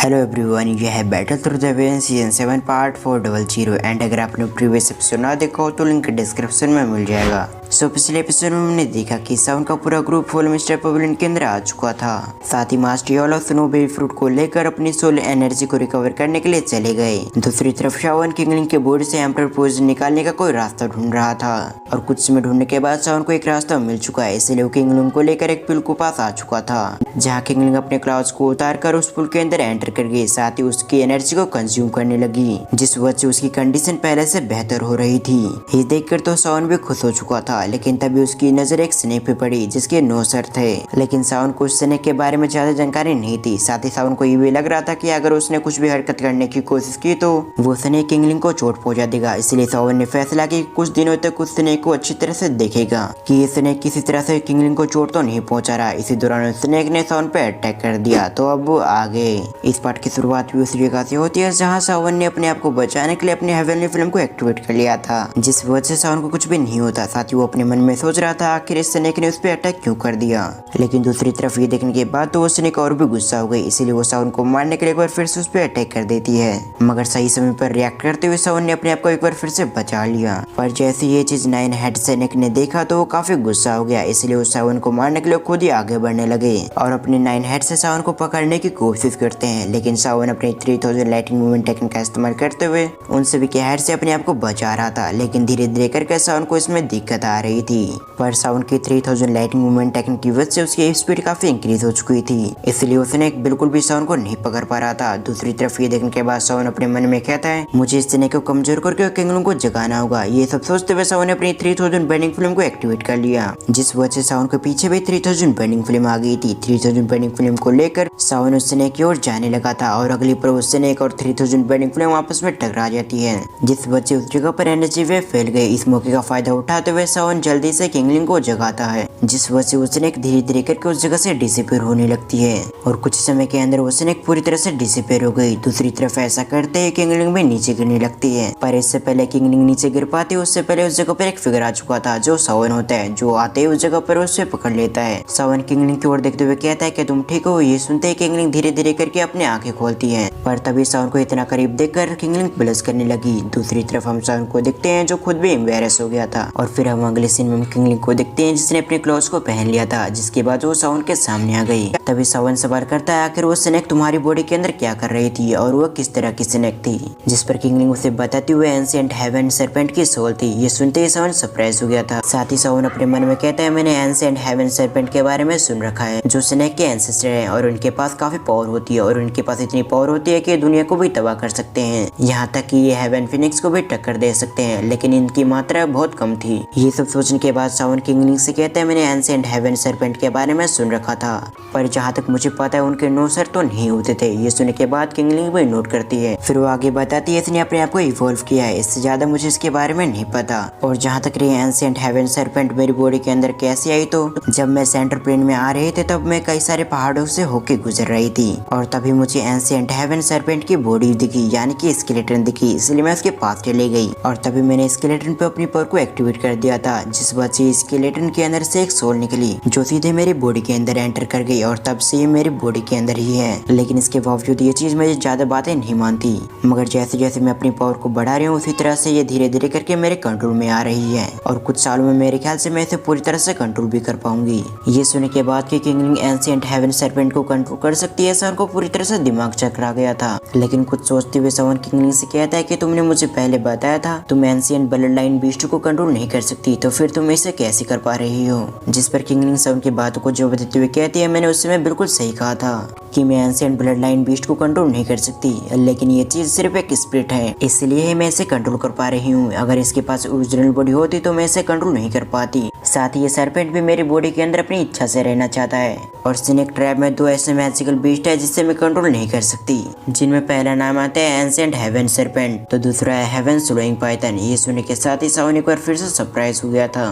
Hello everyone, यह है battle through the when season 7 part 400 and अगर आपने प्रीवियस एपिसोड ना देखा हो तो लिंक डिस्क्रिप्शन में मिल जाएगा। सो पिछले एपिसोड में हमने देखा कि साउन का पूरा ग्रुप फुल मिस्टर पवेलियन के अंदर आ चुका था। साथ ही मास्टर योल और स्नो बेबी फ्रूट को लेकर अपनी सोल एनर्जी को रिकवर करने के लिए चले गए। दूसरी तरफ शाओन किंगलिंग के बोर्ड से एम्परर पोज निकालने का कोई रास्ता ढूंढ रहा था और कुछ समय ढूंढने के बाद शाओन को एक रास्ता मिल चुका है, इसलिए वो किंगलिंग को लेकर एक पुल के पास आ चुका था, जहाँ किंगलिंग अपने क्लाउड्स को उतार कर उस पुल के अंदर एंटर कर गई। साथ ही उसकी एनर्जी को कंज्यूम करने लगी, जिस वजह से उसकी कंडीशन पहले से बेहतर हो रही थी। ये देखकर तो शाओन भी खुश हो चुका था, लेकिन तभी उसकी नजर एक स्नेक पे पड़ी जिसके 9 सर थे। लेकिन शाओन को उस स्नेक के बारे में ज्यादा जानकारी नहीं थी। साथ ही शाओन को ये भी लग रहा था कि अगर उसने कुछ भी हरकत करने की कोशिश की तो वो स्नेक किंगलिंग को चोट पहुंचा देगा। इसलिए शाओन ने फैसला किया कि कुछ दिनों तक उस स्नेक को अच्छी तरह से देखेगा कि ये स्नेक किसी तरह से किंगलिंग को चोट तो नहीं पहुंचा रहा। इसी दौरान स्नेक ने शाओन पे अटैक कर दिया। तो अब वो आगे इस पार्ट की शुरुआत भी उस जगह से होती है जहाँ शाओन ने अपने आप को बचाने के लिए अपने हेवनली फ्लेम को एक्टिवेट कर लिया था, जिस वजह से शाओन को कुछ भी नहीं होता। साथ ही वो अपने मन में सोच रहा था आखिर इस स्नेक ने उस पर अटैक क्यों कर दिया। लेकिन दूसरी तरफ ये देखने के बाद तो वो स्नेक और भी गुस्सा हो गई, इसीलिए वो शाओन को मारने के लिए एक बार फिर से उस पर अटैक कर देती है। मगर सही समय पर रिएक्ट करते हुए शाओन ने अपने आप को एक बार फिर से बचा लिया। पर जैसे ये चीज 9 हेड स्नेक ने देखा तो वो काफी गुस्सा हो गया, इसलिए वो शाओन को मारने के लिए खुद ही आगे बढ़ने लगे और अपने 9 हेड से शाओन को पकड़ने की कोशिश करते हैं। लेकिन शाओन अपने 3000 लाइटिंग मूवमेंट टेक्निक का इस्तेमाल करते हुए उन सभी के हेड से अपने आप को बचा रहा था। लेकिन धीरे धीरे करके शाओन को इसमें दिक्कत आ रही थी। पर शाओन की 3000 लाइटिंग मूवमेंट टेक्निक की वजह से उसकी स्पीड काफी इंक्रीज हो चुकी थी, इसलिए उसने बिल्कुल भी शाओन को नहीं पकड़ पा रहा था। दूसरी तरफ ये देखने के बाद शाओन अपने मन में कहता है मुझे इस स्नेक को कमजोर करके किंगलिंग को जगाना होगा। ये सब सोचते हुए शाओन ने अपनी 3000 बेंडिंग फ्लेम को एक्टिवेट कर लिया, जिस वजह से शाओन के पीछे भी 3000 बेंडिंग फ्लेम आ गई थी। 3000 बेंडिंग फ्लेम को लेकर शाओन उस स्नेक की ओर जाने लगा था और अगली पर उस स्नेक और 3000 बेंडिंग फ्लेम आपस में टकरा जाती है, जिस वजह से उस जगह पर एनर्जी वेव फैल गई। इस मौके का फायदा उठाते हुए शाओन जल्दी से किंगलिंग को जगाता है, जिस वजह से वो स्नेक धीरे धीरे करके उस जगह से डिसअपीयर होने लगती है और कुछ समय के अंदर वो स्नेक पूरी तरह से डिसअपीयर हो गई। दूसरी तरफ ऐसा करते ही किंगलिंग भी नीचे गिरने लगती है, पर इससे पहले किंगलिंग नीचे गिर पाती उससे पहले उस जगह पर एक फिगर आ चुका था जो शाओन होता है, जो आते ही उस जगह पर उससे पकड़ लेता है। शाओन किंगलिंग की ओर देखते हुए कहता है कि तुम ठीक हो। ये सुनते ही किंगलिंग धीरे धीरे करके अपनी आंखें खोलती है, पर तभी शाओन को इतना करीब देखकर किंगलिंग ब्लश करने लगी। दूसरी तरफ हम शाओन को देखते हैं जो खुद भी एम्बैरेस हो गया था और फिर हम अगले सीन में किंगलिंग को देखते हैं जिसने अपने क्लॉथ्स को पहन लिया था, जिसके बाद वो शाओन के सामने आ गई। तभी शाओन सवाल करता है आखिर वो स्नेक तुम्हारी बॉडी के अंदर क्या कर रही थी और वो किस तरह की स्नेक थी, जिस पर किंगलिंग उसे बताती हुए एंशिएंट हेवन सर्पेंट की सोल थी। ये सुनते ही शाओन सरप्राइज हो गया था। साथ ही शाओन अपने मन में कहता है मैंने एंशिएंट हेवन सर्पेंट के बारे में सुन रखा है जो स्नेक के एंसेस्टर हैं और उनके पास काफी पावर होती है और उनके पास इतनी पावर होती है कि दुनिया को भी तबाह कर सकते हैं, यहाँ तक कि ये हेवन फिनिक्स को भी टक्कर दे सकते हैं, लेकिन इनकी मात्रा बहुत कम थी। ये सब सोचने के बाद शाओन किंगलिंग से कहता है मैंने एंशिएंट हेवन सर्पेंट के बारे में सुन रखा था, पर जहाँ तक मुझे पता है उनके 9 सर तो नहीं होते थे। ये सुनने के बाद किंगलिंग भी नोट करती है। फिर वो आगे बताती है इसने अपने आप को इवॉल्व किया है, इससे ज्यादा मुझे इसके बारे में नहीं पता। और जहाँ तक रही एंशिएंट हेवन सर्पेंट मेरी बॉडी के अंदर कैसे आई, तो जब मैं सेंटर प्लेन में आ रही थी तब मैं कई सारे पहाड़ों से होके गुजर रही थी और तभी मुझे एंशिएंट हेवन सर्पेंट की बॉडी दिखी, यानी कि स्केलेटन दिखी, इसलिए मैं उसके पास चली गई और तभी मैंने स्केलेटन पे अपनी पावर को एक्टिवेट कर दिया था, जिस वजह से स्केलेटन के अंदर से एक सोल निकली जो सीधे मेरी बॉडी के अंदर एंटर कर गई और तब से ये मेरी बॉडी के अंदर ही है। लेकिन इसके बावजूद ये चीज मुझे ज्यादा बातें नहीं मानती, मगर जैसे जैसे मैं अपनी पावर को बढ़ा रही हूँ उसी तरह से ये धीरे धीरे करके मेरे कंट्रोल में आ रही है और कुछ सालों में मेरे ख्याल से मैं इसे पूरी तरह से कंट्रोल भी कर पाऊंगी। ये सुनने के बाद कि किंगलिंग एंशिएंट हेवन सर्पेंट को कंट्रोल कर सकती है, शाओन को पूरी तरह से दिमाग चकरा गया था। लेकिन कुछ सोचते हुए शाओन किंगलिंग से कहता है कि तुमने मुझे पहले बताया था तुम एंशिएंट ब्लड लाइन बीस्ट को कंट्रोल नहीं कर सकती, तो फिर तुम इसे कैसे कर पा रही हो। जिस पर किंगलिंग शाओन की बातों को जवाब देते हुए कहती है मैंने उस समय बिल्कुल सही कहा था कि मैं एंशिएंट ब्लड लाइन बीस्ट को कंट्रोल नहीं कर सकती, लेकिन ये चीज सिर्फ एक स्पिरिट है, इसलिए मैं इसे कंट्रोल कर पा रही हूँ। अगर इसके पास ओरिजिनल बॉडी होती तो मैं इसे कंट्रोल नहीं कर पाती। साथ ही ये सर्पेंट भी मेरी बॉडी के अंदर अपनी इच्छा से रहना चाहता है और स्नेक ट्रैप में 2 ऐसे मैजिकल बीस्ट है जिससे मैं कंट्रोल नहीं कर सकती, जिनमें पहला नाम आता है एंशिएंट हेवन सर्पेंट तो दूसरा है हेवन स्लोइंग पाइथन। ये सुनने के साथ ही शाओन एक बार फिर से सरप्राइज हो गया था।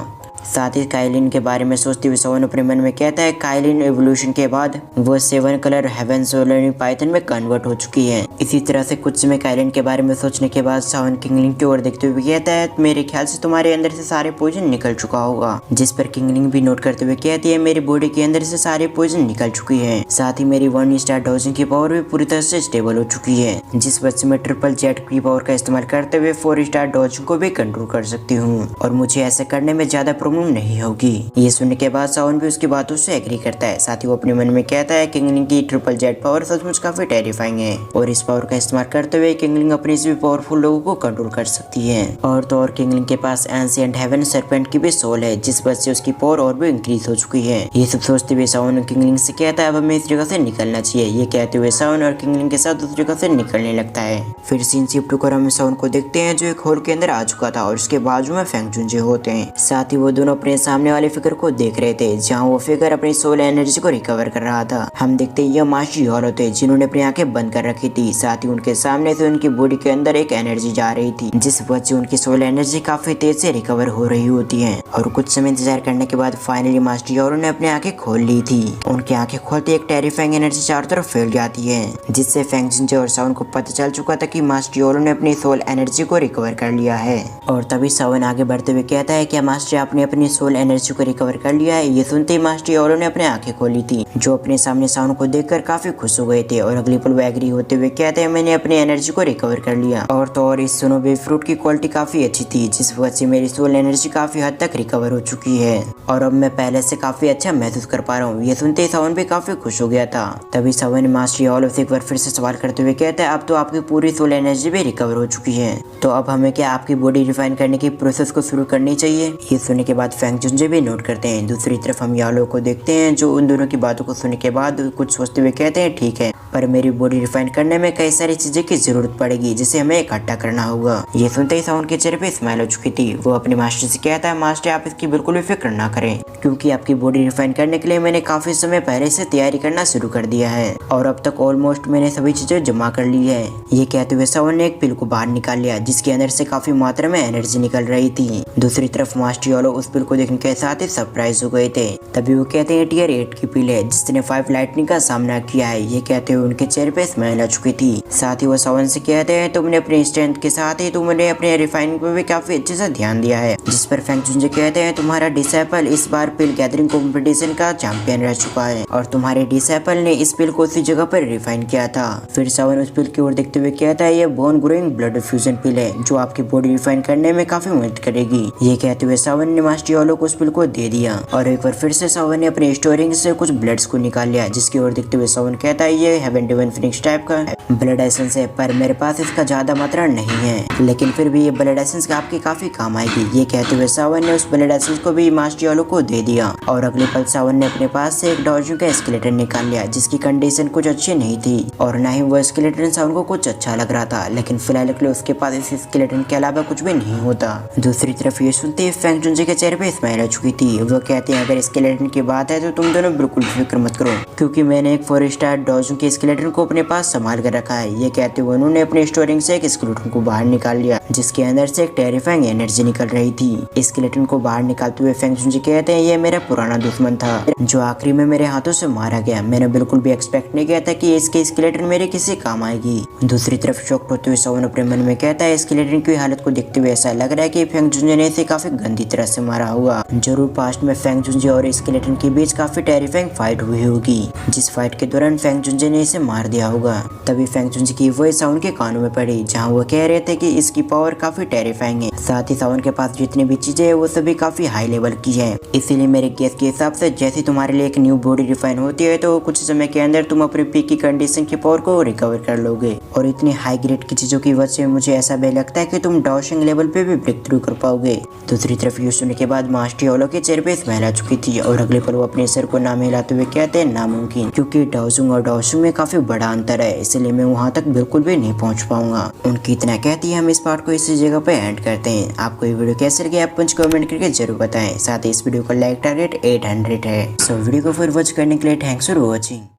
साथ ही काइलिन के बारे में सोचते हुए सावन अपने मन में कहता है काइलिन एवोल्यूशन के बाद वो 7 कलर हेवन सोलर पाइथन में कन्वर्ट हो चुकी है। इसी तरह से कुछ समय काइलिन के बारे में सोचने के बाद सावन किंगलिंग की ओर देखते हुए कहता है मेरे ख्याल से तुम्हारे अंदर से सारे पॉइजन निकल चुका होगा, जिस पर किंगलिंग भी नोट करते हुए कहती है मेरी बॉडी के अंदर से सारे पॉइजन निकल चुकी है। साथ ही मेरी 1 स्टार डॉजिंग की पावर भी पूरी तरह से स्टेबल हो चुकी है, जिस वजह से मैं ट्रिपल जेट की पावर का इस्तेमाल करते हुए 4 स्टार डॉजिंग को भी कंट्रोल कर सकती हूँ और मुझे ऐसा करने में ज्यादा प्रॉब्लम नहीं होगी। ये सुनने के बाद सावन भी उसकी बातों से एग्री करता है। साथ ही वो अपने मन में कहता है किंगलिंग की ट्रिपल जेट पावर सचमुच काफी टेरिफाइंग है और इस पावर का इस्तेमाल करते हुए किंगलिंग अपने से भी पावरफुल लोगों को कंट्रोल कर सकती है। और तो और किंगलिंग के पास एंशिएंट हेवन सर्पेंट की भी सोल है, जिस वजह से उसकी पावर और भी इंक्रीज हो चुकी है। ये सब सोचते हुए सावन किंगलिंग से कहता है अब हमें इस जगह से निकलना चाहिए। ये कहते हुए सावन और किंगलिंग के साथ उस जगह से निकलने लगता है। फिर सीन शिफ्ट होकर हम सावन को देखते हैं जो एक होल के अंदर आ चुका था और उसके बाजू में फेंग जुनजे होते हैं। साथ ही वो दोनों अपने सामने वाले फिगर को देख रहे थे जहाँ वो फिगर अपनी सोल एनर्जी को रिकवर कर रहा था। हम देखते हैं ये मास्टर यॉल होते जिन्होंने अपनी आंखें बंद कर रखी थी। साथ ही उनके सामने से उनकी बॉडी के अंदर एक एनर्जी जा रही थी, जिस वजह से उनकी सोल एनर्जी काफी तेज से रिकवर हो रही होती है। और कुछ समय इंतजार करने के बाद फाइनली मास्टर यॉल ने अपनी आंखें खोल ली थी। उनकी आंखें खोलते एक टेरिफाइंग एनर्जी चारों तरफ फैल जाती है, जिससे फेंग जुनजे और सावन को पता चल चुका था कि मास्टर यॉल ने अपनी सोल एनर्जी को रिकवर कर लिया है। और तभी सावन आगे बढ़ते हुए कहता है क्या मास्टर आपने अपनी सोल एनर्जी को रिकवर कर लिया है। ये सुनते ही मास्टर यॉल ने अपने आंखें खोली थी, जो अपने सामने सावन को देखकर काफी खुश हो गए थे और अगली पल वो एग्री होते हुए कहते हैं मैंने अपनी एनर्जी को रिकवर कर लिया। और तो और इस सोनोबे फ्रूट की क्वालिटी काफी अच्छी थी, जिस वजह से मेरी सोल एनर्जी काफी हद तक रिकवर हो चुकी है और अब मैं पहले से काफी अच्छा महसूस कर पा रहा हूँ। ये सुनते ही सावन भी काफी खुश हो गया था। तभी सावन मास्टर यॉल से एक बार फिर से सवाल करते हुए कहता है अब तो आपकी पूरी सोल एनर्जी भी रिकवर हो चुकी है, तो अब हमें क्या आपकी बॉडी रिफाइन करने की प्रोसेस को शुरू करनी चाहिए। ये सुनने के बाद फेंग जुनजे भी नोट करते हैं। दूसरी तरफ हम यालो को देखते हैं जो उन दोनों की बातों को सुनने के बाद कुछ सोचते हुए कहते हैं ठीक है, पर मेरी बॉडी रिफाइन करने में कई सारी चीजें की जरूरत पड़ेगी जिसे हमें इकट्ठा करना होगा। ये सुनते ही सावन के चेहरे पे स्माइल हो चुकी थी। वो अपने मास्टर से कहता है मास्टर आप इसकी बिल्कुल भी फिक्र ना करें, क्योंकि आपकी बॉडी रिफाइन करने के लिए मैंने काफी समय पहले से तैयारी करना शुरू कर दिया है और अब तक ऑलमोस्ट मैंने सभी चीजें जमा कर ली है। ये कहते हुए सावन ने एक पिल को बाहर निकाल लिया, जिसके अंदर से काफी मात्रा में एनर्जी निकल रही थी। दूसरी तरफ मास्टर योलो उस पिल को देखने के साथ ही सरप्राइज हो गए थे। तभी वो कहते हैं टियर 8 की पिल है जिसने 5 लाइटनिंग का सामना किया है। ये कहते हुए उनके चेहरे पे स्माइल आ चुकी थी। साथ ही वो सावन से कहते हैं तुमने अपने स्ट्रेंथ के साथ ही तुमने अपने रिफाइनिंग पे भी काफी अच्छे से ध्यान दिया है, जिस पर फेंग जुनजे कहते हैं तुम्हारा डिसेपल इस बार पिल गैदरिंग कॉम्पिटिशन का चैंपियन रह चुका है और तुम्हारे डिसेपल ने इस पिल को उसी जगह पर रिफाइन किया था। फिर सावन उस पिल की ओर देखते हुए कहता है ये बोन ग्रोइंग ब्लड फ्यूजन पिल है जो आपकी बॉडी रिफाइन करने में काफी मदद करेगी। ये कहते हुए सावन ने मास्टर योलो को उस पिल को दे दिया और एक बार फिर से सावन ने अपने स्टोरिंग से कुछ ब्लड्स को निकाल लिया, जिसकी ओर देखते हुए सावन कहता है ये हेवन डिवाइन फिनिक्स टाइप का ब्लड एसेंस है, पर मेरे पास इसका ज्यादा मात्रा नहीं है, लेकिन फिर भी ये ब्लड एसेंस आपके काफी काम आएगी। ये कहते हुए सावन ने उस ब्लड एसेंस को भी मास्टर योलो को दे दिया और अगले पल सावन ने अपने पास से एक डॉजू का स्केलेटन निकाल लिया, जिसकी कंडीशन कुछ अच्छी नहीं थी और न ही वो स्केलेटन सावन को कुछ अच्छा लग रहा था, लेकिन फिलहाल के लिए उसके पास इस स्केलेटन के अलावा कुछ भी नहीं होता। दूसरी तरफ ये सुनते फेंग जुनजे के चेहरे पे स्माइल आ चुकी थी। वो कहते हैं अगर स्केलेटन की बात है तो तुम दोनों बिल्कुल फिक्र मत करो, क्योंकि मैंने एक 4 स्टार डॉजू के स्केलेटन को अपने पास संभाल कर रखा है। ये कहते हुए उन्होंने अपने स्टोरिंग से एक स्केलेटन को बाहर निकाल लिया, जिसके अंदर से एक टेरिफाइंग एनर्जी निकल रही थी। स्केलेटन को बाहर निकालते हुए फेंग जुनजे कहते हैं ये मेरा पुराना दुश्मन था जो आखिरी में मेरे हाथों से मारा गया। मैंने बिल्कुल भी एक्सपेक्ट नहीं किया था कि इसके स्केलेटन मेरे किसी काम आएगी। दूसरी तरफ शॉक्ड होते हुए सावन अपने मन में कहता है स्केलेटन की हालत को देखते हुए ऐसा लग रहा है कि फेंग जुनजे ने इसे काफी गंदी तरह से मारा होगा। जरूर पास्ट में फेंग जुनजे और स्केलेटन के बीच काफी टेरिफाइंग फाइट हुई होगी, जिस फाइट के दौरान फेंग जुनजे ने इसे मार दिया होगा। तभी फेंग जुनजे की वॉइस सावन के कानों में पड़ी, जहाँ वो कह रहे थे कि इसकी पावर काफी टेरिफाइंग है। साथ ही सावन के पास जितनी भी चीजें है वो सभी काफी हाई लेवल की है। इसीलिए मेरे गेस के हिसाब से जैसे तुम्हारे लिए एक न्यू बॉडी रिफाइन होती है तो कुछ समय के अंदर तुम अपनी पीक की कंडीशन की पावर को रिकवर कर लोगे और इतनी हाई ग्रेड की चीजों की वजह से मुझे ऐसा भी लगता है कि तुम डॉशिंग लेवल पे भी ब्रेक थ्रू कर पाओगे। दूसरी तरफ ये सुनने के बाद मास्टर योलो के चेहरे पे स्माइल आ चुकी थी और अगले पल वो अपने सर को नाम हिलाते हुए कहते हैं नामुमकिन, क्योंकि डाउजुंग और डॉशिंग में काफी बड़ा अंतर है, इसलिए मैं वहाँ तक बिल्कुल भी नहीं पहुँच पाऊंगा। उनकी इतना कहती है हम इस पार्ट को इसी जगह पे एंड करते हैं। आपको ये वीडियो कैसे लगी आप मुझे कमेंट करके जरूर बताएं। साथ ही इस वीडियो का लाइक टारगेट 800 है। सो वीडियो को फिर वॉच करने के लिए थैंक्स फॉर वॉचिंग।